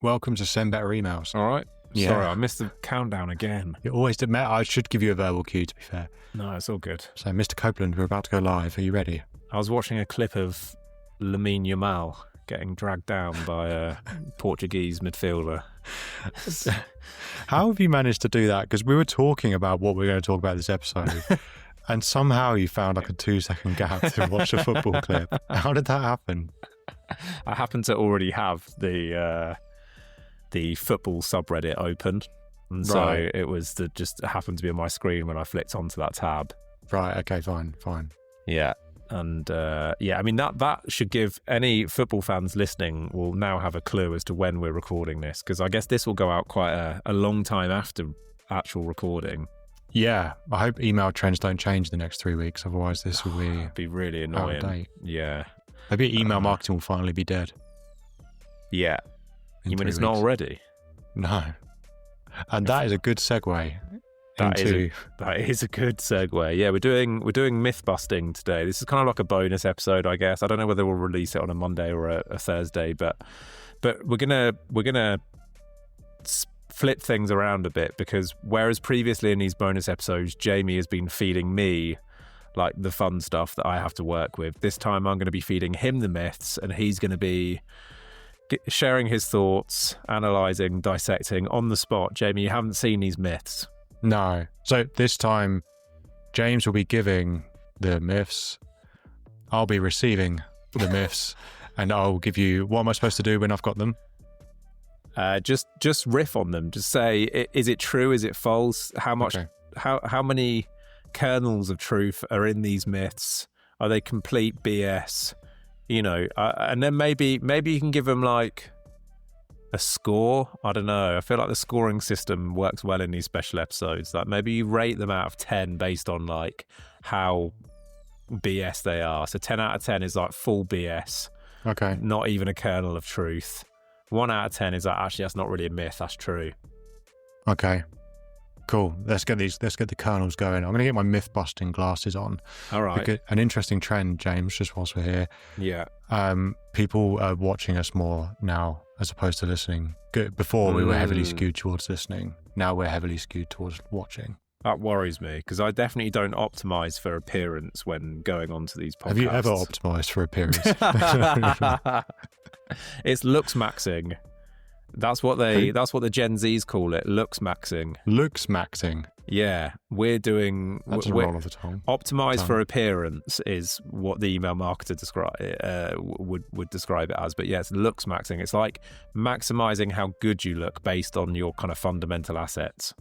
Welcome to Send Better Emails. All right. Yeah. Sorry, I missed the countdown again. You always did. I should give you a verbal cue, to be fair. No, it's all good. So, Mr. Copeland, we're about to go live. Are you ready? I was watching a clip of Lamine Yamal getting dragged down by a Portuguese midfielder. How have you managed to do that? Because we were talking about what we're going to talk about this episode, and somehow you found like a 2-second gap to watch a football clip. How did that happen? I happen to already have the football subreddit open, and so Right. it was just happened to be on my screen when I flicked onto that tab. Right. Okay. Fine. Yeah. And I mean that should give any football fans listening will now have a clue as to when we're recording this, because I guess this will go out quite a long time after actual recording. Yeah. I hope email trends don't change the next 3 weeks. Otherwise, this will be It'd be really out annoying. of date. Yeah. Maybe email marketing will finally be dead. Yeah. in You mean 3 it's not weeks. already? No. And that is a good segue That into... is a good segue. Yeah, we're doing myth busting today. This is kind of like a bonus episode, I guess. I don't know whether we'll release it on a Monday or a Thursday, but we're gonna flip things around a bit, because whereas previously in these bonus episodes, Jamie has been feeding me like the fun stuff that I have to work with. This time I'm going to be feeding him the myths, and he's going to be sharing his thoughts, analysing, dissecting on the spot. Jamie, you haven't seen these myths. No. So this time, James will be giving the myths. I'll be receiving the myths, and I'll give you... What am I supposed to do when I've got them? Just riff on them. Just say, is it true? Is it false? How much? Okay. How many kernels of truth are in these myths? Are they complete BS? You know, and then maybe you can give them like a score. I don't know. I feel like the scoring system works well in these special episodes. Like maybe you rate them out of 10 based on like how BS they are. So 10 out of 10 is like full BS, Okay. not even a kernel of truth. 1 out of 10 is like, actually, that's not really a myth, that's true. Okay. Cool. Let's get the kernels going. I'm going to get my myth-busting glasses on. All right. Because an interesting trend, James, just whilst we're here. Yeah. People are watching us more now as opposed to listening. Before, we were heavily skewed towards listening. Now we're heavily skewed towards watching. That worries me, because I definitely don't optimize for appearance when going onto these podcasts. Have you ever optimized for appearance? It's looks maxing. That's what the Gen Zs call it, looks maxing. Looks maxing. Yeah, we're doing... That's a roll of the tongue. Optimize for appearance is what the email marketer would describe it as. But yeah, it's looks maxing. It's like maximizing how good you look based on your kind of fundamental assets.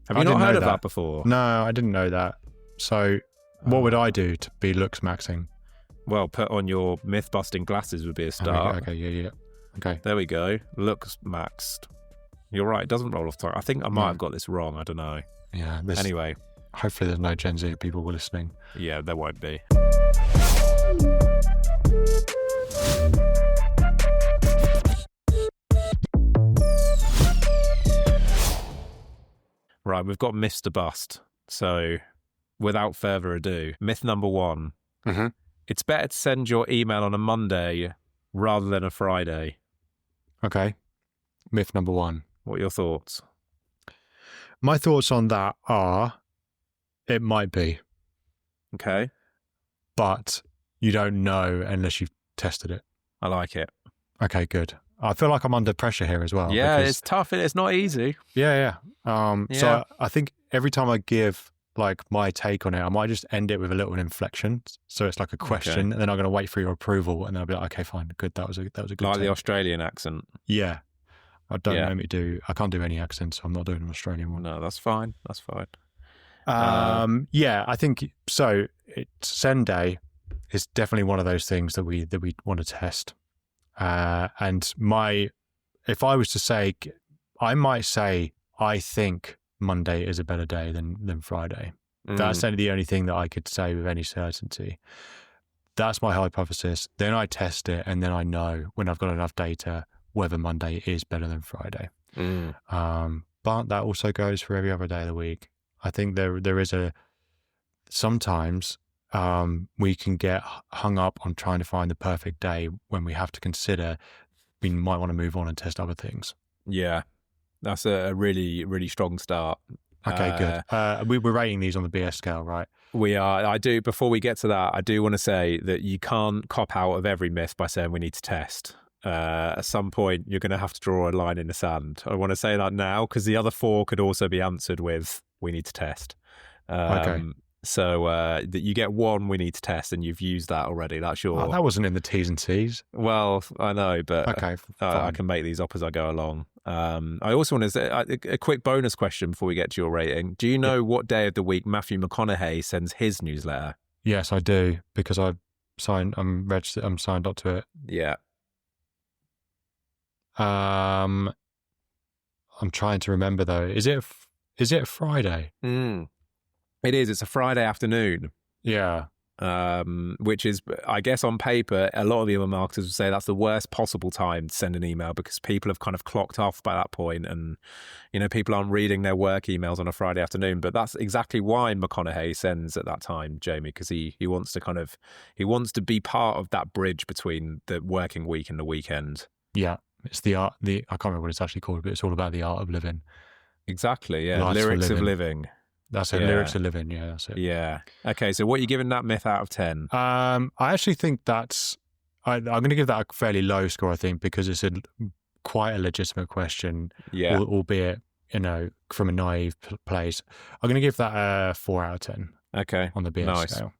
Have you not heard of that before? No, I didn't know that. So what would I do to be looks maxing? Well, put on your myth-busting glasses would be a start. Okay, yeah. Okay. There we go. Looks maxed. You're right. It doesn't roll off the tongue. I think I might have got this wrong. I don't know. Yeah. Anyway. Hopefully there's no Gen Z people listening. Yeah, there won't be. Right, we've got myths to bust. So, without further ado, myth number 1. Mm-hmm. It's better to send your email on a Monday rather than a Friday. Okay. Myth number 1. What are your thoughts? My thoughts on that are, it might be, Okay, but you don't know unless you've tested it. I like it. Okay, good. I feel like I'm under pressure here as well. Yeah, because- it's tough. It's not easy. Yeah. Yeah. So I think every time I give like my take on it, I might just end it with a little inflection. So it's like a question, and then I'm going to wait for your approval, and then I'll be like, okay, fine, good. That was a good Like take. the Australian accent. Yeah. I don't Yeah. know me do. I can't do any accents, so I'm not doing an Australian one. No, that's fine. That's fine. Yeah, I think so. Send day is definitely one of those things that we want to test. And if I was to say, I might say I think Monday is a better day than Friday. That's the only thing that I could say with any certainty. That's my hypothesis. Then I test it, and then I know when I've got enough data whether Monday is better than Friday. But that also goes for every other day of the week. I think there is sometimes we can get hung up on trying to find the perfect day when we have to consider we might want to move on and test other things. Yeah, that's a really, really strong start. Okay, good. We're rating these on the BS scale, right? We are. I do. Before we get to that, I do want to say that you can't cop out of every myth by saying we need to test. At some point, you're going to have to draw a line in the sand. I want to say that now because the other 4 could also be answered with we need to test. Okay. So that you get 1 we need to test, and you've used that already. That's your. That wasn't in the T's and C's. Well, I know, but okay, I can make these up as I go along. I also want to say a quick bonus question before we get to your rating. Do you know what day of the week Matthew McConaughey sends his newsletter? Yes, I do, because I'm registered. I'm signed up to it. Yeah. I'm trying to remember though. Is it Friday? It is. It's a Friday afternoon. Yeah. Which is, I guess, on paper, a lot of email marketers would say that's the worst possible time to send an email because people have kind of clocked off by that point, and people aren't reading their work emails on a Friday afternoon. But that's exactly why McConaughey sends at that time, Jamie, because he wants to be part of that bridge between the working week and the weekend. Yeah, it's the art. I can't remember what it's actually called, but it's all about the art of living. Exactly. Yeah, Life's lyrics of living. That's it. Yeah. Lyrics of living. Yeah, that's it. Yeah. Okay. So, what are you giving that myth out of 10? I actually think I'm going to give that a fairly low score. I think because it's quite a legitimate question. Yeah. Albeit from a naive place. I'm going to give that a 4 out of 10. Okay. On the BS scale.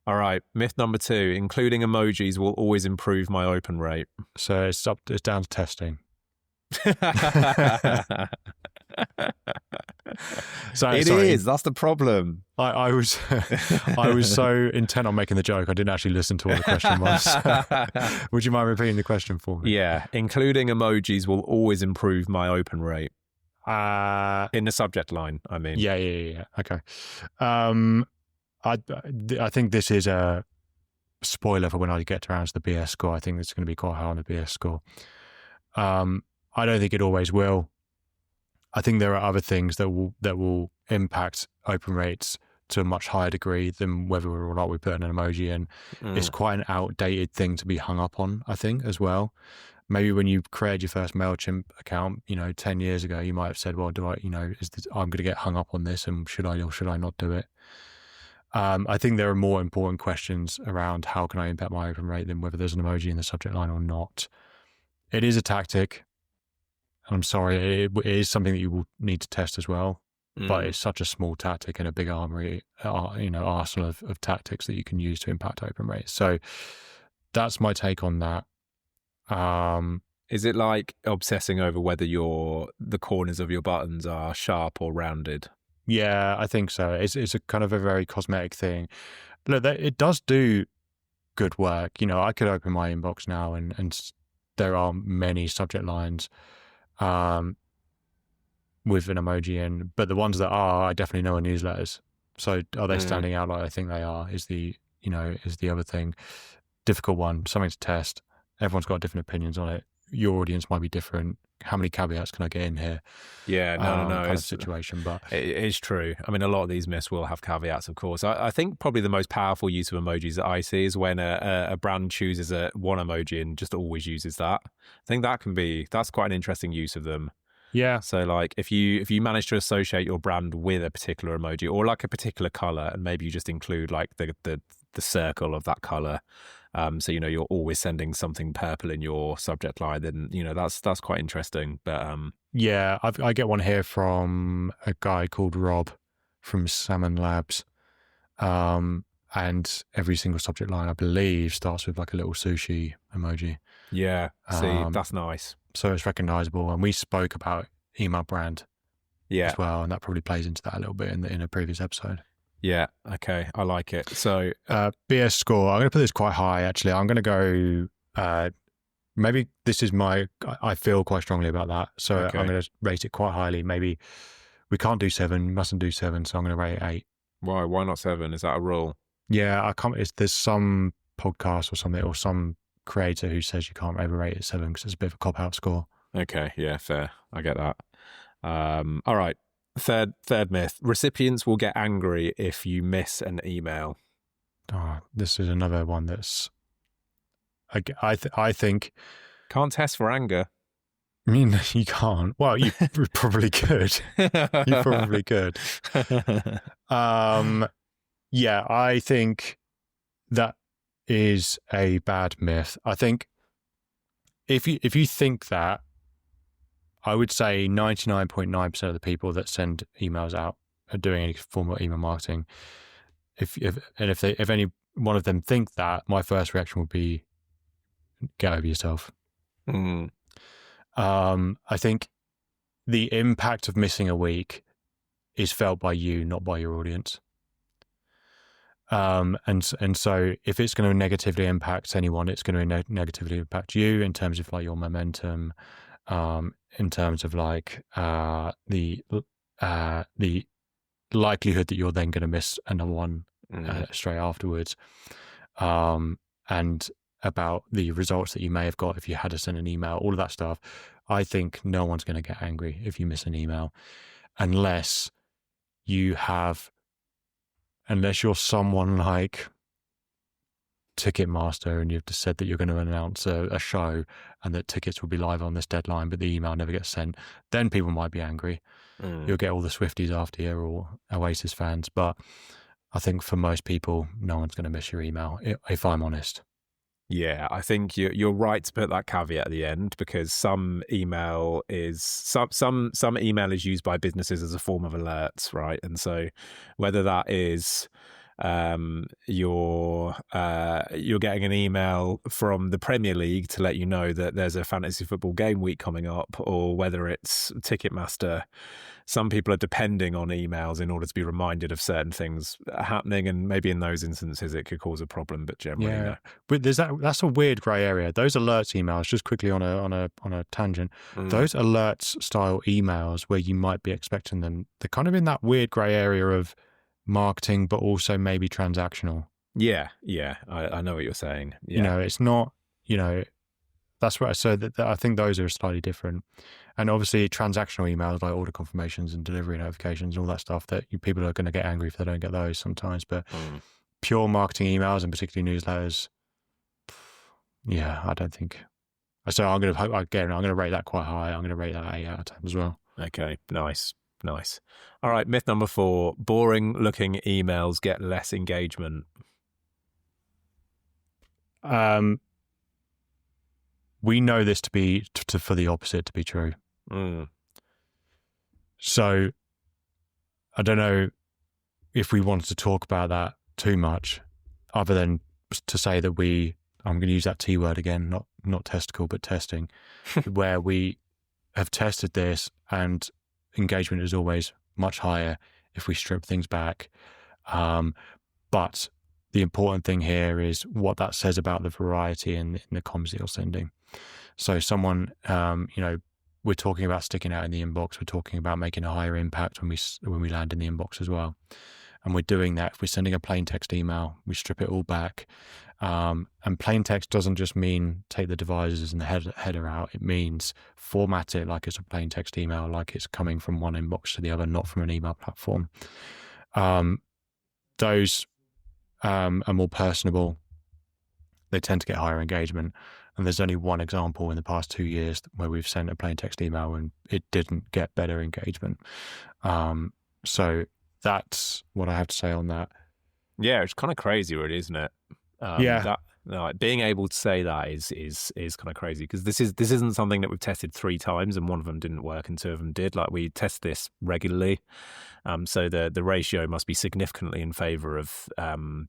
All right. Myth number 2: including emojis will always improve my open rate. So it's down to testing. It is. That's the problem. I was so intent on making the joke, I didn't actually listen to what the question was. Would you mind repeating the question for me? Yeah, including emojis will always improve my open rate. In the subject line, I mean. Yeah. Okay. I think this is a spoiler for when I get around to the BS score. I think it's going to be quite high on the BS score. I don't think it always will. I think there are other things that will impact open rates to a much higher degree than whether or not we put an emoji in. It's quite an outdated thing to be hung up on, I think, as well. Maybe when you created your first MailChimp account, 10 years ago, you might have said, well, do I, I'm going to get hung up on this, and should I or should I not do it? I think there are more important questions around how can I impact my open rate than whether there's an emoji in the subject line or not. It is a tactic. I'm sorry, it is something that you will need to test as well, but it's such a small tactic in a big armory, arsenal of tactics that you can use to impact open rates. So that's my take on that. Is it like obsessing over whether the corners of your buttons are sharp or rounded? Yeah, I think so. It's a kind of a very cosmetic thing. Look, it does do good work. I could open my inbox now and there are many subject lines with an emoji in, but the ones that I definitely know are newsletters. So are they standing out like I think they are is the other thing. Difficult one, something to test. Everyone's got different opinions on it. Your audience might be different. How many caveats can I get in here? Yeah, no. Kind of situation, but it is true. I mean, a lot of these myths will have caveats, of course. I think probably the most powerful use of emojis that I see is when a brand chooses one emoji and just always uses that. I think that's quite an interesting use of them. Yeah. So like if you manage to associate your brand with a particular emoji or like a particular color, and maybe you just include like the circle of that color. So you're always sending something purple in your subject line. Then that's quite interesting. But yeah, I get one here from a guy called Rob from Salmon Labs, and every single subject line I believe starts with like a little sushi emoji. Yeah, see, that's nice. So it's recognizable, and we spoke about email brand, as well, and that probably plays into that a little bit in a previous episode. Yeah, okay, I like it. So BS score, I'm going to put this quite high, actually. I'm going to go, maybe this is I feel quite strongly about that. So okay. I'm going to rate it quite highly. Maybe we can't do 7, mustn't do 7, so I'm going to rate it 8. Why? Why not 7? Is that a rule? Yeah, there's some podcast or something, or some creator who says you can't ever rate it 7 because it's a bit of a cop-out score. Okay, yeah, fair. I get that. All right. Third myth: recipients will get angry if you miss an email. Oh, this is another one that's. I think Can't test for anger. I mean, you can't. Well, you probably could. You probably could. Yeah, I think that is a bad myth. I think if you think that, I would say 99.9% of the people that send emails out are doing any form of email marketing. If any one of them think that, my first reaction would be, get over yourself. Mm. I think the impact of missing a week is felt by you, not by your audience. And so if it's going to negatively impact anyone, it's going to negatively impact you in terms of like your momentum, in terms of like the likelihood that you're then going to miss another one straight afterwards, and about the results that you may have got if you had to send an email, all of that stuff. I think no one's going to get angry if you miss an email, unless you're someone like Ticketmaster and you've just said that you're going to announce a show and that tickets will be live on this deadline, but the email never gets sent. Then people might be angry. You'll get all the Swifties after you or Oasis fans. But I think for most people, no one's going to miss your email, if I'm honest. Yeah, I think you're right to put that caveat at the end, because some email is used by businesses as a form of alerts, right? And so whether that is you're getting an email from the Premier League to let you know that there's a fantasy football game week coming up, or whether it's Ticketmaster, some people are depending on emails in order to be reminded of certain things happening, and maybe in those instances it could cause a problem, but generally no. But that's a weird grey area. Those alerts emails, just quickly on a tangent, those alerts style emails where you might be expecting them, they're kind of in that weird grey area of marketing, but also maybe transactional. Yeah, I know what you're saying. Yeah. It's not, that's what I said, that I think those are slightly different. And obviously transactional emails like order confirmations and delivery notifications and all that stuff, that people are going to get angry if they don't get those sometimes. But pure marketing emails and particularly newsletters, I don't think. So I'm going to rate that quite high. I'm going to rate that 8 out of 10 as well. Okay, nice. All right, myth number 4, boring looking emails get less engagement. We know this to be for the opposite to be true. So I don't know if we wanted to talk about that too much, other than to say that I'm going to use that T word again, not testicle, but testing, where we have tested this and engagement is always much higher if we strip things back. But the important thing here is what that says about the variety in the comms that you're sending. So someone, we're talking about sticking out in the inbox. We're talking about making a higher impact when we land in the inbox as well. And we're doing that. If we're sending a plain text email, we strip it all back. And plain text doesn't just mean take the divisors and the header out. It means format it like it's a plain text email, like it's coming from one inbox to the other, not from an email platform. Those are more personable. They tend to get higher engagement. And there's only one example in the past 2 years where we've sent a plain text email and it didn't get better engagement. So that's what I have to say on that. Yeah, it's kind of crazy, really, isn't it? Being able to say that is kind of crazy, because this isn't something that we've tested 3 times and one of them didn't work and 2 of them did. Like, we test this regularly, so the ratio must be significantly in favor of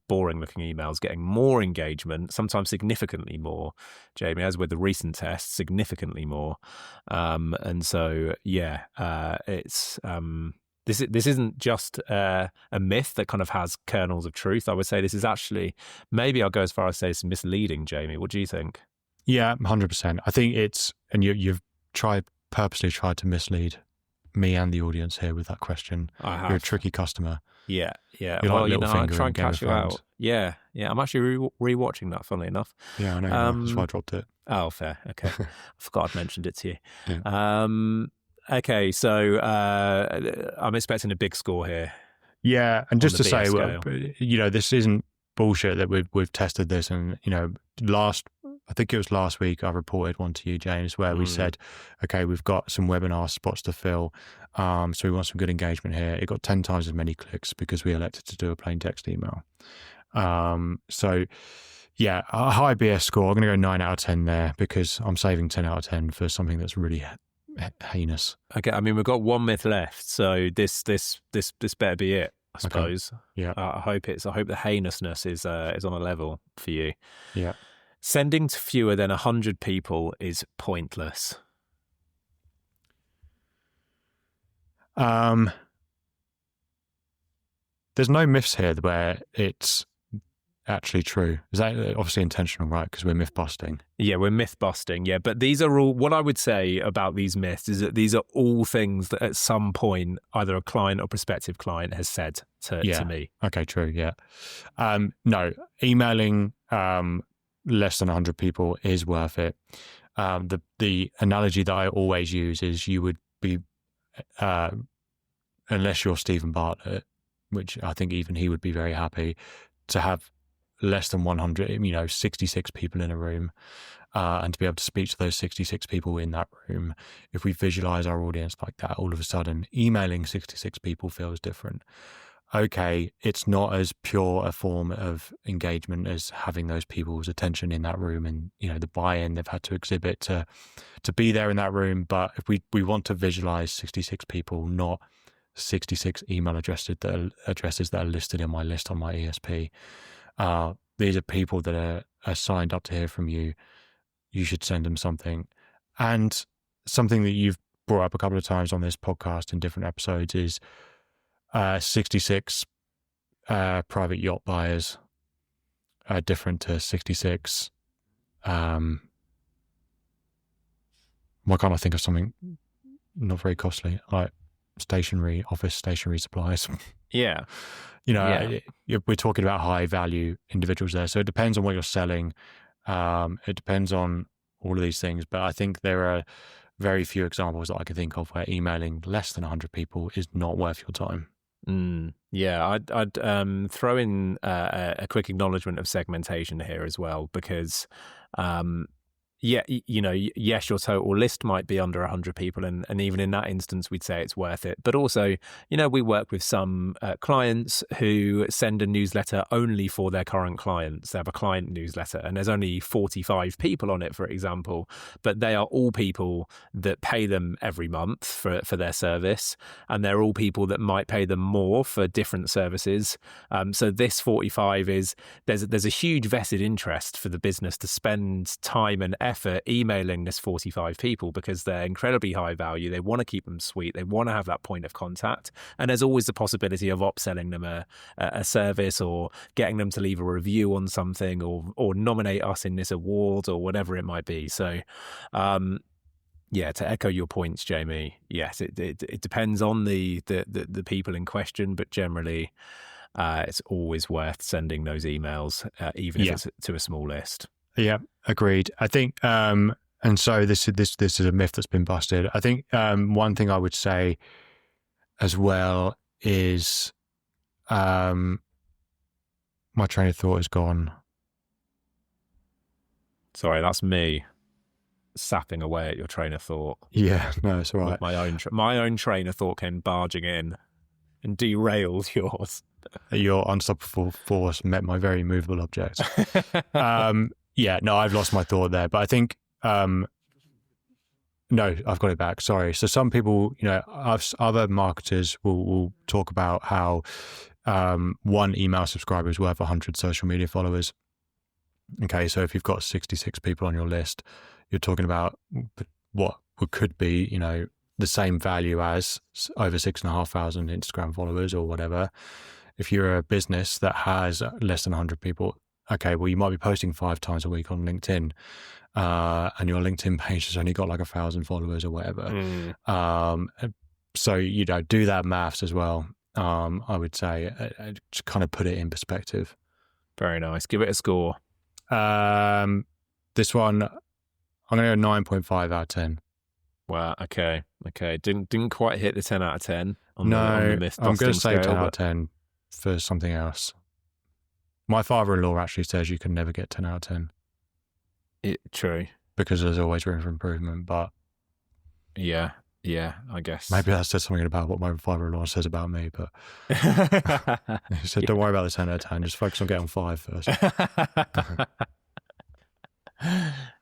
boring looking emails getting more engagement, sometimes significantly more, Jamie, as with the recent tests, significantly more. And so it's This isn't just a myth that kind of has kernels of truth. I would say this is actually, maybe I'll go as far as say it's misleading, Jamie. What do you think? Yeah, 100%. I think and you've purposely tried to mislead me and the audience here with that question. I have. You're a tricky customer. Yeah. You're Well, like I try and Game catch of you Thrones. out. Yeah. I'm actually rewatching that, funnily enough. Yeah, I know. That's why I dropped it. Oh, fair. Okay. I forgot I'd mentioned it to you. Yeah. Okay, so I'm expecting a big score here. Yeah, and just to say, scale. this isn't bullshit that we've tested this, and last I think it was last week I reported one to you, James, where we said, okay, we've got some webinar spots to fill. So we want some good engagement here. It got 10 times as many clicks because we elected to do a plain text email. So yeah, a high BS score. I'm going to go 9 out of 10 there because I'm saving 10 out of 10 for something that's really heinous. Okay, I mean, we've got one myth left, so this better be it, I suppose. Okay. Yeah. I hope the heinousness is on a level for you. Yeah. Sending to fewer than 100 people is pointless. There's no myths here where it's actually true. Is that obviously intentional, right? Because we're myth busting. Yeah, we're myth busting. Yeah, but these are all, what I would say about these myths is that these are all things that at some point either a client or prospective client has said to me. Okay, true. Yeah. No, emailing less than 100 people is worth it. The analogy that I always use is you would be, unless you're Stephen Bartlett, which I think even he would be very happy to have less than 100, 66 people in a room, and to be able to speak to those 66 people in that room. If we visualize our audience like that, all of a sudden emailing 66 people feels different. Okay, it's not as pure a form of engagement as having those people's attention in that room and, the buy-in they've had to exhibit to be there in that room. But if we want to visualize 66 people, not 66 email addresses that are listed in my list on my ESP. These are people that are signed up to hear from you. You should send them something. And something that you've brought up a couple of times on this podcast in different episodes is 66 private yacht buyers are different to 66. Why can't I think of something not very costly, like office stationery supplies? Yeah. We're talking about high value individuals there. So it depends on what you're selling. It depends on all of these things. But I think there are very few examples that I can think of where emailing less than 100 people is not worth your time. Yeah, I'd throw in a quick acknowledgement of segmentation here as well, because yes, your total list might be under 100 people, and even in that instance, we'd say it's worth it. But also, we work with some clients who send a newsletter only for their current clients. They have a client newsletter, and there's only 45 people on it, for example, but they are all people that pay them every month for their service, and they're all people that might pay them more for different services. So this 45 there's a huge vested interest for the business to spend time and effort emailing this 45 people because they're incredibly high value. They want to keep them sweet. They want to have that point of contact. And there's always the possibility of upselling them a service, or getting them to leave a review on something, or nominate us in this award, or whatever it might be. So, to echo your points, Jamie, yes, it depends on the people in question, but generally, it's always worth sending those emails, even if it's to a small list. Yeah, agreed. I think, and so this is a myth that's been busted. I think one thing I would say as well is, my train of thought is gone. Sorry, that's me sapping away at your train of thought. Yeah, no, it's all right. My own train of thought came barging in and derailed yours. Your unstoppable force met my very movable object. Yeah, no, I've lost my thought there, but I think, no, I've got it back. Sorry. So some people, other marketers will talk about how one email subscriber is worth 100 social media followers. Okay, so if you've got 66 people on your list, you're talking about what could be, the same value as over 6,500 Instagram followers or whatever. If you're a business that has less than 100 people, okay, well, you might be posting 5 times a week on LinkedIn, and your LinkedIn page has only got like 1,000 followers or whatever. So, do that maths as well. I would say to kind of put it in perspective. Very nice. Give it a score. This one, I'm going to go 9.5 out of 10. Wow. Okay. Didn't quite hit the 10 out of 10. On the myth I'm going to say 10 out of 10 for something else. My father-in-law actually says you can never get 10 out of 10. True. because there's always room for improvement. But Yeah, I guess. maybe that says something about what my father-in-law says about me. But he said, "Don't worry about the 10 out of 10. Just focus on getting 5 first."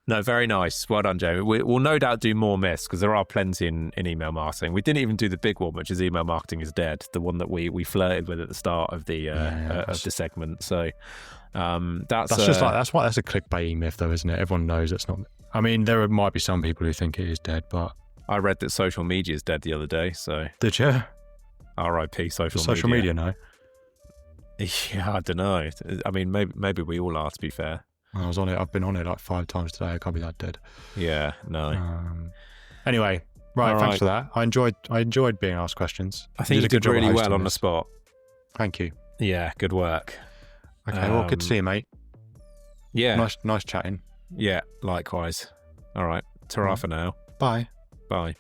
No, very nice. Well done, Jamie. We'll no doubt do more myths because there are plenty in email marketing. We didn't even do the big one, which is email marketing is dead, the one that we flirted with at the start of the of the segment. So that's just like that's a clickbait myth, though, isn't it? Everyone knows it's not. I mean, there might be some people who think it is dead, but I read that social media is dead the other day. So did you? R.I.P. Social media, no. Yeah, I don't know. I mean, maybe we all are, to be fair. I was on it. I've been on it like 5 times today. I can't be that dead. Yeah, no. Anyway, right. Thanks for that. I enjoyed being asked questions. I think you did really well on the spot. Thank you. Yeah, good work. Okay, well, good to see you, mate. Yeah. Nice chatting. Yeah, likewise. All right. Ta-ra for now. Bye. Bye.